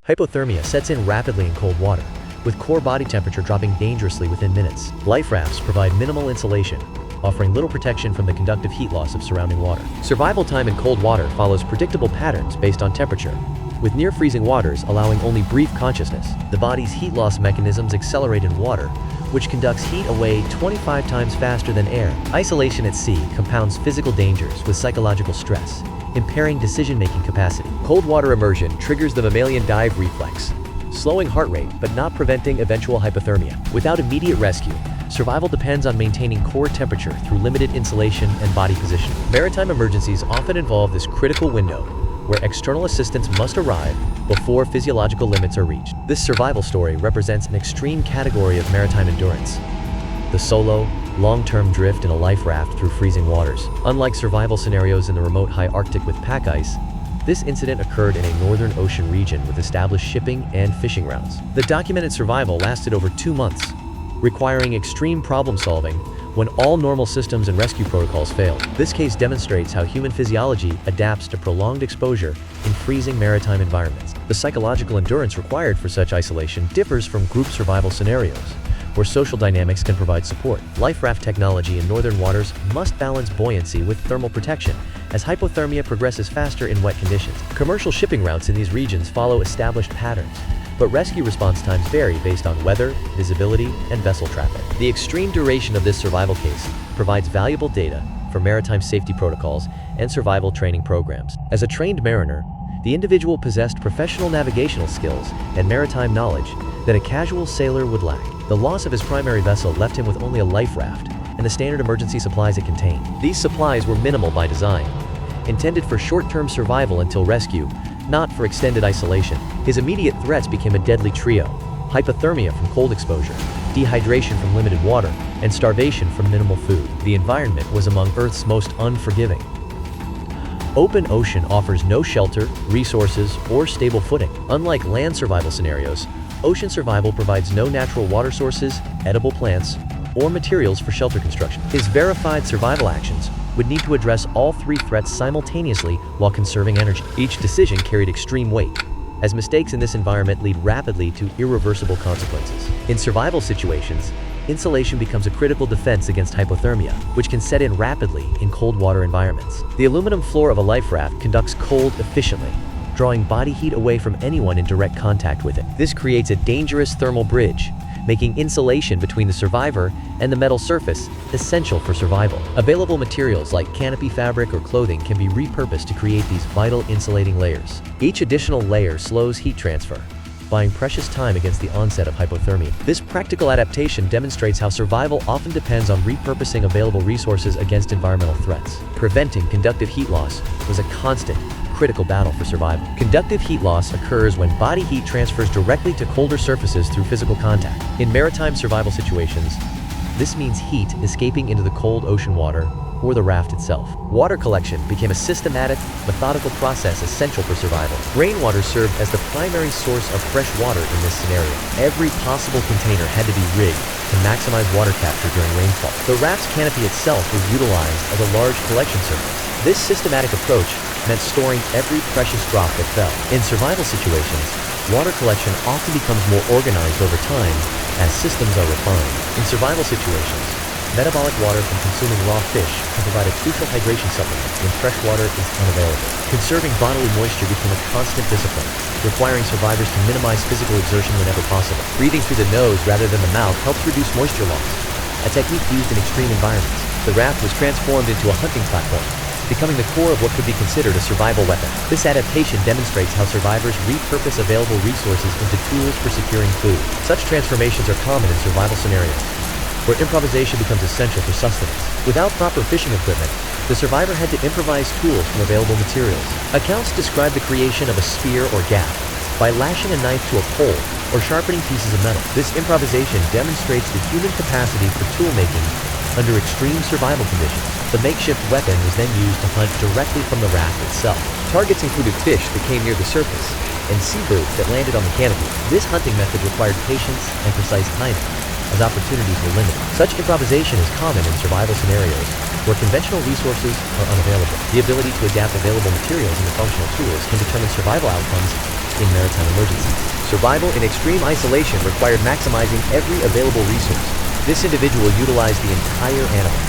Hypothermia sets in rapidly in cold water, with core body temperature dropping dangerously within minutes. Life rafts provide minimal insulation, offering little protection from the conductive heat loss of surrounding water. Survival time in cold water follows predictable patterns based on temperature, with near-freezing waters allowing only brief consciousness. The body's heat loss mechanisms accelerate in water, which conducts heat away 25 times faster than air. Isolation at sea compounds physical dangers with psychological stress, impairing decision-making capacity. Cold water immersion triggers the mammalian dive reflex, slowing heart rate but not preventing eventual hypothermia. Without immediate rescue, survival depends on maintaining core temperature through limited insulation and body positioning. Maritime emergencies often involve this critical window, where external assistance must arrive before physiological limits are reached. This survival story represents an extreme category of maritime endurance: the solo, long-term drift in a life raft through freezing waters. Unlike survival scenarios in the remote high Arctic with pack ice, this incident occurred in a northern ocean region with established shipping and fishing routes. The documented survival lasted over 2 months, requiring extreme problem-solving when all normal systems and rescue protocols failed. This case demonstrates how human physiology adapts to prolonged exposure in freezing maritime environments. The psychological endurance required for such isolation differs from group survival scenarios, where social dynamics can provide support. Life raft technology in northern waters must balance buoyancy with thermal protection, as hypothermia progresses faster in wet conditions. Commercial shipping routes in these regions follow established patterns, but rescue response times vary based on weather, visibility, and vessel traffic. The extreme duration of this survival case provides valuable data for maritime safety protocols and survival training programs. As a trained mariner, the individual possessed professional navigational skills and maritime knowledge that a casual sailor would lack. The loss of his primary vessel left him with only a life raft and the standard emergency supplies it contained. These supplies were minimal by design, intended for short-term survival until rescue, not for extended isolation. His immediate threats became a deadly trio: hypothermia from cold exposure, dehydration from limited water, and starvation from minimal food. The environment was among Earth's most unforgiving. Open ocean offers no shelter, resources, or stable footing. Unlike land survival scenarios, ocean survival provides no natural water sources, edible plants, or materials for shelter construction. His verified survival actions would need to address all 3 threats simultaneously while conserving energy. Each decision carried extreme weight, as mistakes in this environment lead rapidly to irreversible consequences. In survival situations, insulation becomes a critical defense against hypothermia, which can set in rapidly in cold water environments. The aluminum floor of a life raft conducts cold efficiently, drawing body heat away from anyone in direct contact with it. This creates a dangerous thermal bridge, making insulation between the survivor and the metal surface essential for survival. Available materials like canopy fabric or clothing can be repurposed to create these vital insulating layers. Each additional layer slows heat transfer, buying precious time against the onset of hypothermia. This practical adaptation demonstrates how survival often depends on repurposing available resources against environmental threats. Preventing conductive heat loss was a constant, critical battle for survival. Conductive heat loss occurs when body heat transfers directly to colder surfaces through physical contact. In maritime survival situations, this means heat escaping into the cold ocean water or the raft itself. Water collection became a systematic, methodical process essential for survival. Rainwater served as the primary source of fresh water in this scenario. Every possible container had to be rigged to maximize water capture during rainfall. The raft's canopy itself was utilized as a large collection surface. This systematic approach meant storing every precious drop that fell. In survival situations, water collection often becomes more organized over time as systems are refined. In survival situations, metabolic water from consuming raw fish can provide a crucial hydration supplement when fresh water is unavailable. Conserving bodily moisture became a constant discipline, requiring survivors to minimize physical exertion whenever possible. Breathing through the nose rather than the mouth helps reduce moisture loss, a technique used in extreme environments. The raft was transformed into a hunting platform, becoming the core of what could be considered a survival weapon. This adaptation demonstrates how survivors repurpose available resources into tools for securing food. Such transformations are common in survival scenarios, where improvisation becomes essential for sustenance. Without proper fishing equipment, the survivor had to improvise tools from available materials. Accounts describe the creation of a spear or gaff by lashing a knife to a pole or sharpening pieces of metal. This improvisation demonstrates the human capacity for tool making under extreme survival conditions. The makeshift weapon was then used to hunt directly from the raft itself. Targets included fish that came near the surface and seabirds that landed on the canopy. This hunting method required patience and precise timing, as opportunities were limited. Such improvisation is common in survival scenarios where conventional resources are unavailable. The ability to adapt available materials into functional tools can determine survival outcomes in maritime emergencies. Survival in extreme isolation required maximizing every available resource. This individual utilized the entire animal: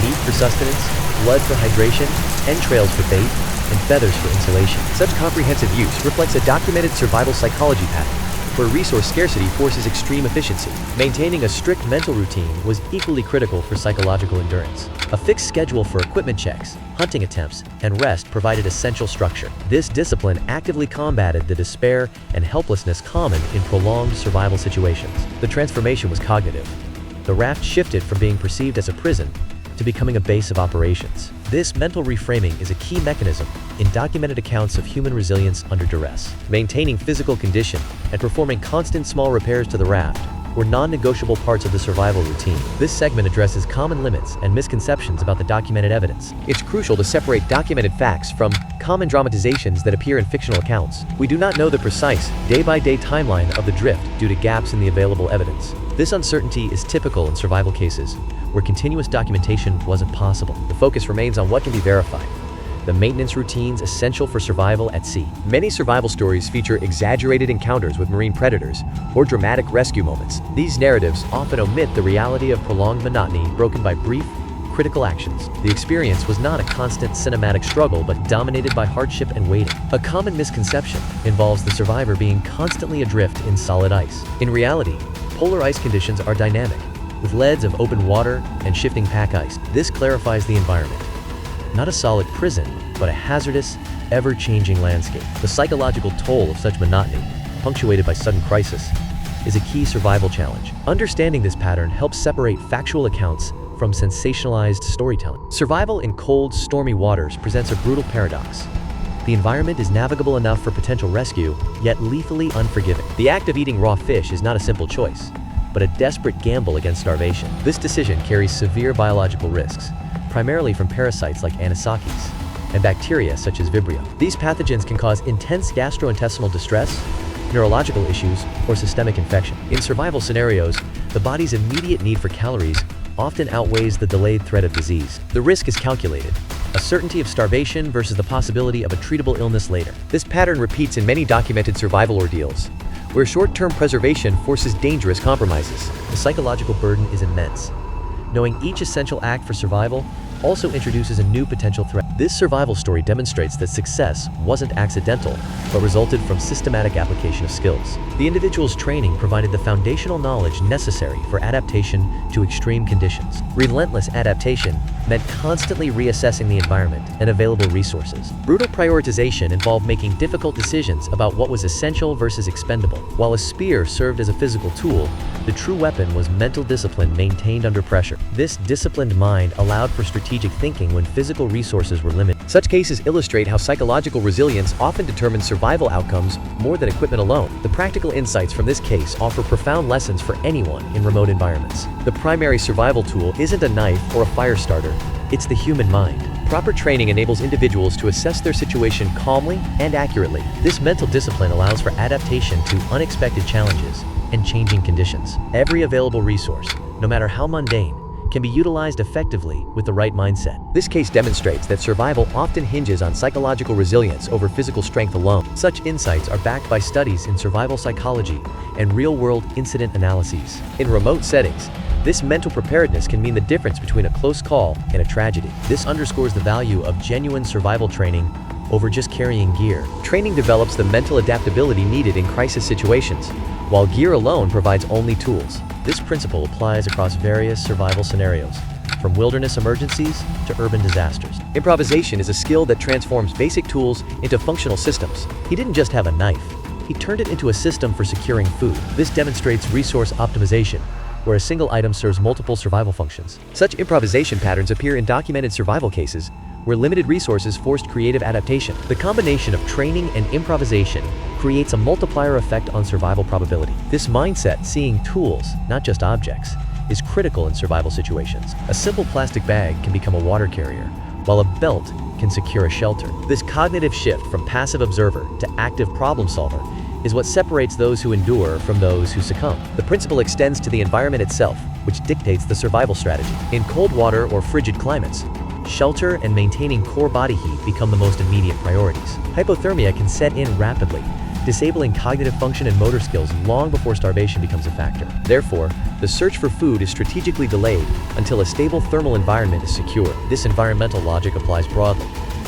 meat for sustenance, blood for hydration, entrails for bait, and feathers for insulation. Such comprehensive use reflects a documented survival psychology pattern, where resource scarcity forces extreme efficiency. Maintaining a strict mental routine was equally critical for psychological endurance. A fixed schedule for equipment checks, hunting attempts, and rest provided essential structure. This discipline actively combated the despair and helplessness common in prolonged survival situations. The transformation was cognitive. The raft shifted from being perceived as a prison to becoming a base of operations. This mental reframing is a key mechanism in documented accounts of human resilience under duress. Maintaining physical condition and performing constant small repairs to the raft were non-negotiable parts of the survival routine. This segment addresses common limits and misconceptions about the documented evidence. It's crucial to separate documented facts from common dramatizations that appear in fictional accounts. We do not know the precise, day-by-day timeline of the drift due to gaps in the available evidence. This uncertainty is typical in survival cases where continuous documentation wasn't possible. The focus remains on what can be verified: the maintenance routines essential for survival at sea. Many survival stories feature exaggerated encounters with marine predators or dramatic rescue moments. These narratives often omit the reality of prolonged monotony broken by brief, critical actions. The experience was not a constant cinematic struggle, but dominated by hardship and waiting. A common misconception involves the survivor being constantly adrift in solid ice. In reality, polar ice conditions are dynamic, with leads of open water and shifting pack ice. This clarifies the environment: not a solid prison, but a hazardous, ever-changing landscape. The psychological toll of such monotony, punctuated by sudden crisis, is a key survival challenge. Understanding this pattern helps separate factual accounts from sensationalized storytelling. Survival in cold, stormy waters presents a brutal paradox. The environment is navigable enough for potential rescue, yet lethally unforgiving. The act of eating raw fish is not a simple choice, but a desperate gamble against starvation. This decision carries severe biological risks, primarily from parasites like anisakis and bacteria such as Vibrio. These pathogens can cause intense gastrointestinal distress, neurological issues, or systemic infection. In survival scenarios, the body's immediate need for calories often outweighs the delayed threat of disease. The risk is calculated: a certainty of starvation versus the possibility of a treatable illness later. This pattern repeats in many documented survival ordeals, where short-term preservation forces dangerous compromises. The psychological burden is immense. Knowing each essential act for survival also introduces a new potential threat. This survival story demonstrates that success wasn't accidental, but resulted from systematic application of skills. The individual's training provided the foundational knowledge necessary for adaptation to extreme conditions. Relentless adaptation meant constantly reassessing the environment and available resources. Brutal prioritization involved making difficult decisions about what was essential versus expendable. While a spear served as a physical tool, the true weapon was mental discipline maintained under pressure. This disciplined mind allowed for strategic thinking when physical resources were limited. Such cases illustrate how psychological resilience often determines survival outcomes more than equipment alone. The practical insights from this case offer profound lessons for anyone in remote environments. The primary survival tool isn't a knife or a fire starter, it's the human mind. Proper training enables individuals to assess their situation calmly and accurately. This mental discipline allows for adaptation to unexpected challenges and changing conditions. Every available resource, no matter how mundane, can be utilized effectively with the right mindset. This case demonstrates that survival often hinges on psychological resilience over physical strength alone. Such insights are backed by studies in survival psychology and real-world incident analyses. In remote settings, this mental preparedness can mean the difference between a close call and a tragedy. This underscores the value of genuine survival training over just carrying gear. Training develops the mental adaptability needed in crisis situations, while gear alone provides only tools. This principle applies across various survival scenarios, from wilderness emergencies to urban disasters. Improvisation is a skill that transforms basic tools into functional systems. He didn't just have a knife, he turned it into a system for securing food. This demonstrates resource optimization, where a single item serves multiple survival functions. Such improvisation patterns appear in documented survival cases, where limited resources forced creative adaptation. The combination of training and improvisation creates a multiplier effect on survival probability. This mindset, seeing tools, not just objects, is critical in survival situations. A simple plastic bag can become a water carrier, while a belt can secure a shelter. This cognitive shift from passive observer to active problem solver is what separates those who endure from those who succumb. The principle extends to the environment itself, which dictates the survival strategy. In cold water or frigid climates, shelter and maintaining core body heat become the most immediate priorities. Hypothermia can set in rapidly, disabling cognitive function and motor skills long before starvation becomes a factor. Therefore, the search for food is strategically delayed until a stable thermal environment is secured. This environmental logic applies broadly,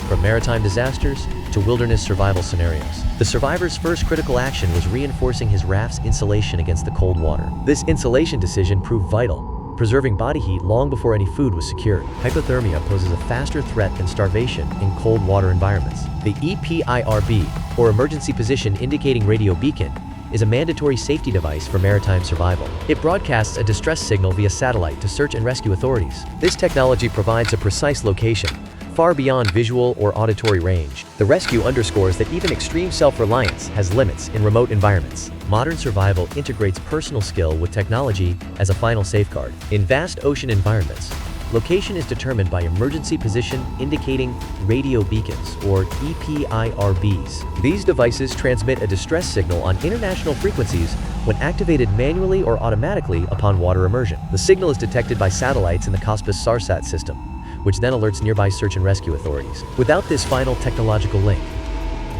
from maritime disasters to wilderness survival scenarios. The survivor's first critical action was reinforcing his raft's insulation against the cold water. This insulation decision proved vital, preserving body heat long before any food was secured. Hypothermia poses a faster threat than starvation in cold water environments. The EPIRB, or Emergency Position Indicating Radio Beacon, is a mandatory safety device for maritime survival. It broadcasts a distress signal via satellite to search and rescue authorities. This technology provides a precise location, far beyond visual or auditory range. The rescue underscores that even extreme self-reliance has limits in remote environments. Modern survival integrates personal skill with technology as a final safeguard. In vast ocean environments, location is determined by emergency position indicating radio beacons, or EPIRBs. These devices transmit a distress signal on international frequencies when activated manually or automatically upon water immersion. The signal is detected by satellites in the Cospus SARSAT system, which then alerts nearby search and rescue authorities. Without this final technological link,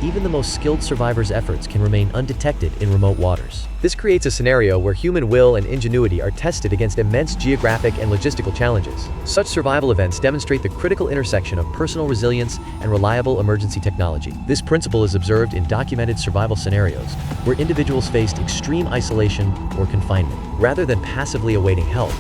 even the most skilled survivors' efforts can remain undetected in remote waters. This creates a scenario where human will and ingenuity are tested against immense geographic and logistical challenges. Such survival events demonstrate the critical intersection of personal resilience and reliable emergency technology. This principle is observed in documented survival scenarios, where individuals faced extreme isolation or confinement. Rather than passively awaiting help,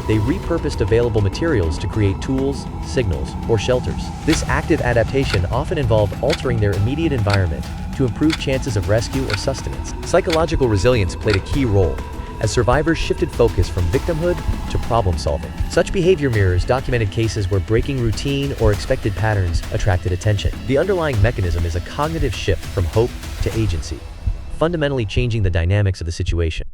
they repurposed available materials to create tools, signals, or shelters. This active adaptation often involved altering their immediate environment to improve chances of rescue or sustenance. Psychological resilience played a key role, as survivors shifted focus from victimhood to problem solving. Such behavior mirrors documented cases where breaking routine or expected patterns attracted attention. The underlying mechanism is a cognitive shift from hope to agency, fundamentally changing the dynamics of the situation.